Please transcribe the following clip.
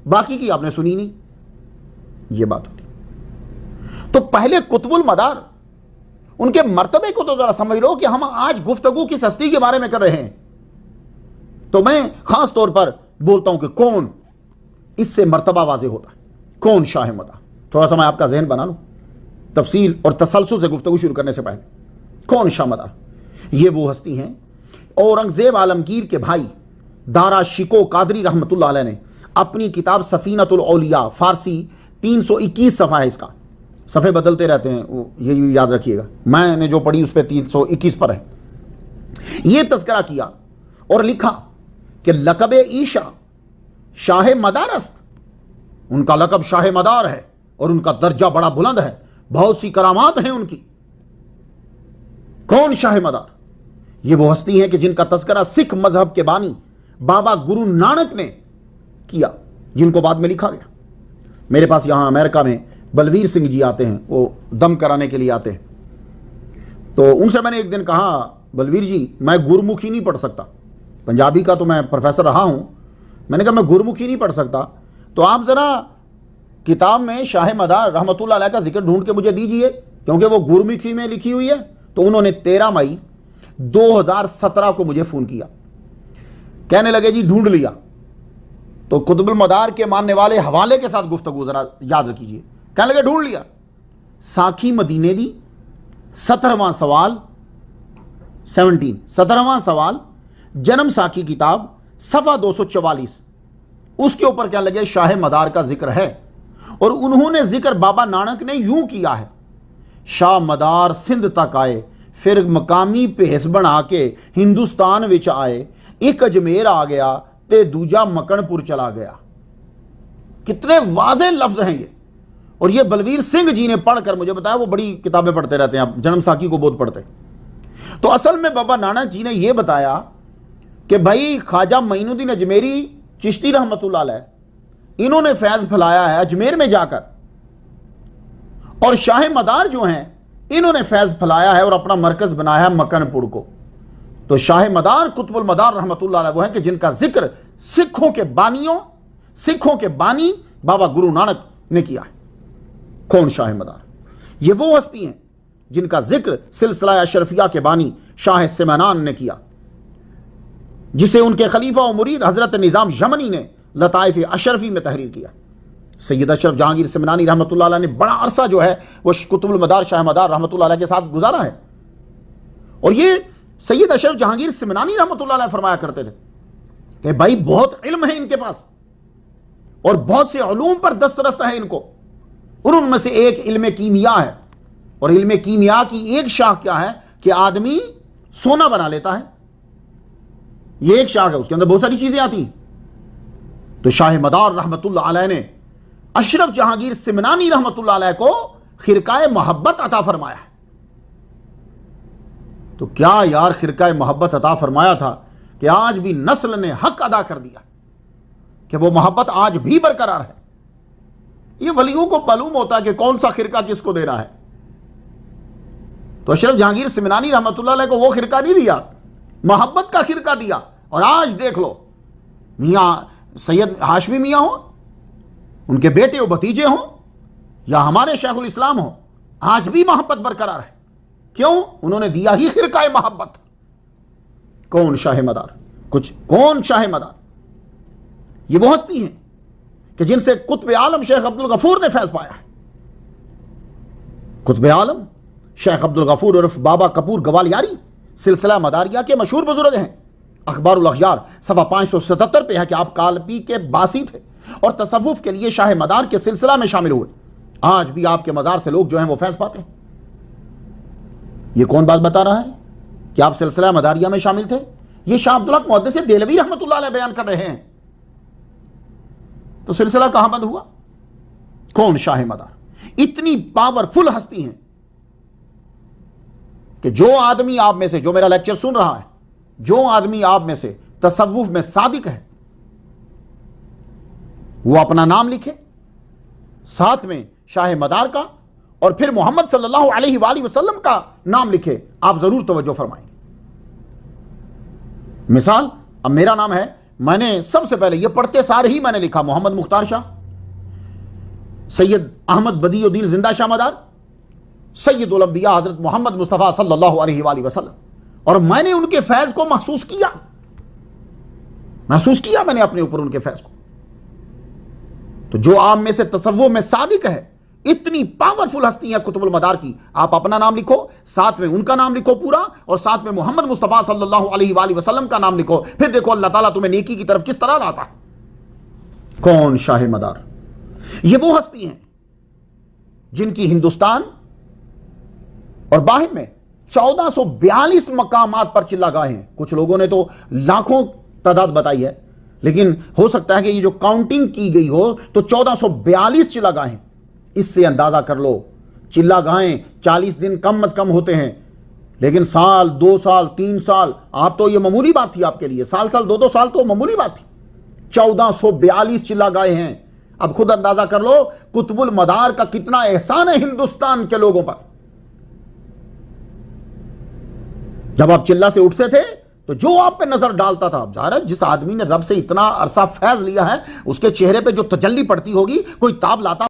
बाकी की आपने सुनी नहीं। यह बात होती। तो पहले कुतुबुल मदार, उनके मर्तबे को तो जरा समझ लो कि हम आज गुफ्तगू किस हस्ती के बारे में कर रहे हैं। तो मैं खास तौर पर बोलता हूं कि कौन, इससे मर्तबा वाज़ेह होता है, कौन शाह मदार। थोड़ा सा मैं आपका जहन बना लूं तफसील और तसलसल से गुफ्तगू शुरू करने से पहले। कौन शाह मदार? ये वो हस्ती हैं, औरंगजेब आलमगीर के भाई दारा शिको कादरी रहमतुल्लाह अलैह ने अपनी किताब सफीनतुल औलिया, फारसी 321 सफ़ा है इसका, सफ़े बदलते रहते हैं, ये याद रखिएगा। मैंने जो पढ़ी उस पर 321 पर है। ये तज़किरा किया और लिखा कि लक़ब ईशा शाह मदारस्त, उनका लक़ब शाह मदार है और उनका दर्जा बड़ा बुलंद है, बहुत सी करामात हैं उनकी। कौन शाह मदार? ये वो हस्ती हैं कि जिनका तज़किरा सिख मजहब के बानी बाबा गुरु नानक ने किया, जिनको बाद में लिखा गया। मेरे पास यहां अमेरिका में बलवीर सिंह जी आते हैं, वो दम कराने के लिए आते हैं। तो उनसे मैंने एक दिन कहा, बलवीर जी मैं गुरमुखी नहीं पढ़ सकता, पंजाबी का तो मैं प्रोफेसर रहा हूं, मैंने कहा मैं गुरमुखी नहीं पढ़ सकता, तो आप ज़रा किताब में शाह मदार रहमतुल्लाह अलैह का जिक्र ढूंढ के मुझे दीजिए, क्योंकि वो गुरमुखी में लिखी हुई है। तो उन्होंने 13 मई 2017 को मुझे फ़ोन किया, कहने लगे जी ढूंढ लिया। तो कुतुबुल मदार के मानने वाले हवाले के साथ गुफ्तगू ज़रा याद रखिए। कहने लगे ढूंढ लिया। साखी मदीने दी 17वां सवाल 17वां सवाल, जन्म साखी किताब सफ़ा 244, उसके ऊपर क्या लगे शाह मदार का जिक्र है। और उन्होंने जिक्र बाबा नानक ने यूं किया है, शाह मदार सिंध तक आए, फिर मकामी भेस बना के हिंदुस्तान विच आए, एक अजमेर आ गया ते दूजा मकनपुर चला गया। कितने वाज़ेह लफ्ज हैं ये। और ये बलवीर सिंह जी ने पढ़कर मुझे बताया, वो बड़ी किताबें पढ़ते रहते हैं, आप जन्म साखी को बहुत पढ़ते। तो असल में बाबा नानक जी ने यह बताया कि भाई ख्वाजा मोइनुद्दीन अजमेरी चिश्ती रहमतुल्लाह अलैह, इन्होंने फैज़ फैलाया है अजमेर में जाकर, और शाह मदार जो हैं इन्होंने फैज़ फैलाया है और अपना मरकज़ बनाया है मकनपुर को। तो शाह मदार कुतुबुल मदार रहमतुल्लाह अलैह वो हैं कि जिनका जिक्र सिखों के बानी बाबा गुरु नानक ने किया है। कौन शाह मदार? ये वो हस्ती हैं जिनका जिक्र सिलसिला अशरफिया के बानी शाह सिमनान ने किया, जिसे उनके खलीफा और मुरीद हजरत निज़ाम यमनी ने लताइफ अशरफी में तहरीर किया। सैयद अशरफ जहांगीर सिमनानी रहमतुल्लाह अलैह ने बड़ा अरसा जो है वो कुतुबुल मदार शाह मदार रहमतुल्लाह अलैह के साथ गुजारा है। और ये सैयद अशरफ जहांगीर सिमनानी रहमतुल्लाह अलैह फरमाया करते थे कि भाई बहुत इल्म है इनके पास और बहुत से उलूम पर दस्तरस है इनको, और उनमें से एक इल्म कीमिया है। और इल्म कीमिया की एक शाख क्या है कि आदमी सोना बना लेता है, ये एक शाख है, उसके अंदर बहुत सारी चीजें आती। तो शाह मदार रहमतुल्लाह अलैह ने अशरफ जहांगीर सिमनानी रहमतुल्लाह अलैह को खिरकाए मोहब्बत अता फरमाया है। तो क्या यार खिरकाए मोहब्बत अता फरमाया था कि आज भी नस्ल ने हक अदा कर दिया कि वो मोहब्बत आज भी बरकरार है। ये वलियों को मालूम होता है कि कौन सा खिरका किसको देना है। तो अशरफ जहांगीर सिमनानी रहमतुल्लाह अलैह को वो खिरका नहीं दिया, मोहब्बत का खिरका दिया। और आज देख लो, मियां सैयद हाशमी मियां हो, उनके बेटे और भतीजे हों, या हमारे शेखुल इस्लाम हो, आज भी मोहब्बत बरकरार है। क्यों? उन्होंने दिया ही खिरकाए मोहब्बत। कौन शाह मदार? कौन शाह मदार? ये वो हस्ती हैं कि जिनसे कुतुब आलम शेख अब्दुल गफूर ने फैज़ पाया है। कुतुब आलम शेख अब्दुल गफूर उर्फ बाबा कपूर गवालियारी सिलसिला मदारिया के मशहूर बुजुर्ग हैं। अखबारुल अखबार सफ़ा 577 पे है कि आप कालपी के बासी थे और तसव्वुफ के लिए शाह मदार के सिलसिला में शामिल हुए। आज भी आपके मज़ार से लोग जो हैं वो फैज़ पाते हैं। ये कौन बात बता रहा है कि आप सिलसिला मदारिया में शामिल थे? ये शाह अब्दुल हक मुहद्दिस देहलवी रहमतुल्लाह अलैह बयान कर रहे हैं। तो सिलसिला कहां बंद हुआ? कौन शाह मदार? इतनी पावरफुल हस्ती हैं कि जो आदमी आप में से, जो मेरा लेक्चर सुन रहा है, जो आदमी आप में से तसव्वुफ में सादिक है, वो अपना नाम लिखे, साथ में शाह मदार का और फिर मोहम्मद सल्लल्लाहु अलैहि वसल्लम का नाम लिखे। आप जरूर तवज्जो फरमाएंगे। मिसाल, अब मेरा नाम है मैंने सबसे पहले ये पढ़ते सार ही मैंने लिखा, मोहम्मद मुख्तार शाह, सैयद अहमद बदियुद्दीन जिंदा शाह मदार, सैयदुल अंबिया हजरत मोहम्मद मुस्तफ़ा सल्लल्लाहु अलैहि वसल्लम, और मैंने उनके फैज को महसूस किया मैंने अपने ऊपर उनके फैज को। तो जो आप में से तसव्वुफ में सादिक है, इतनी पावरफुल हस्ती है कुतुबुल मदार की, आप अपना नाम लिखो, साथ में उनका नाम लिखो पूरा, और साथ में मोहम्मद मुस्तफ़ा सल्लल्लाहु अलैहि वसल्लम का नाम लिखो, फिर देखो अल्लाह ताला तुम्हें नेकी की तरफ किस तरह लाता है। कौन शाह मदार? ये वो हस्ती हैं जिनकी हिंदुस्तान और बाहर में 1442 मकामात पर चिल्लागाहें हैं। कुछ लोगों ने तो लाखों तादाद बताई है, लेकिन हो सकता है कि ये जो काउंटिंग की गई हो तो 1442 चिल्लागाहें। इससे अंदाजा कर लो, चिल्लागाहें 40 दिन कम अज कम होते हैं, लेकिन साल 2 साल 3 साल, आप तो ये मामूली बात थी आपके लिए, साल 2-2 साल तो मामूली बात थी। 1442 चिल्लागाहें हैं। अब खुद अंदाजा कर लो कुतुबुल मदार का कितना एहसान है हिंदुस्तान के लोगों पर। जब आप चिल्ला से उठते थे तो जो आप पे नजर डालता था, जाहिर है जिस आदमी ने रब से इतना अरसा फैज लिया है उसके चेहरे पे जो तजल्ली पड़ती होगी, कोई ताब लाता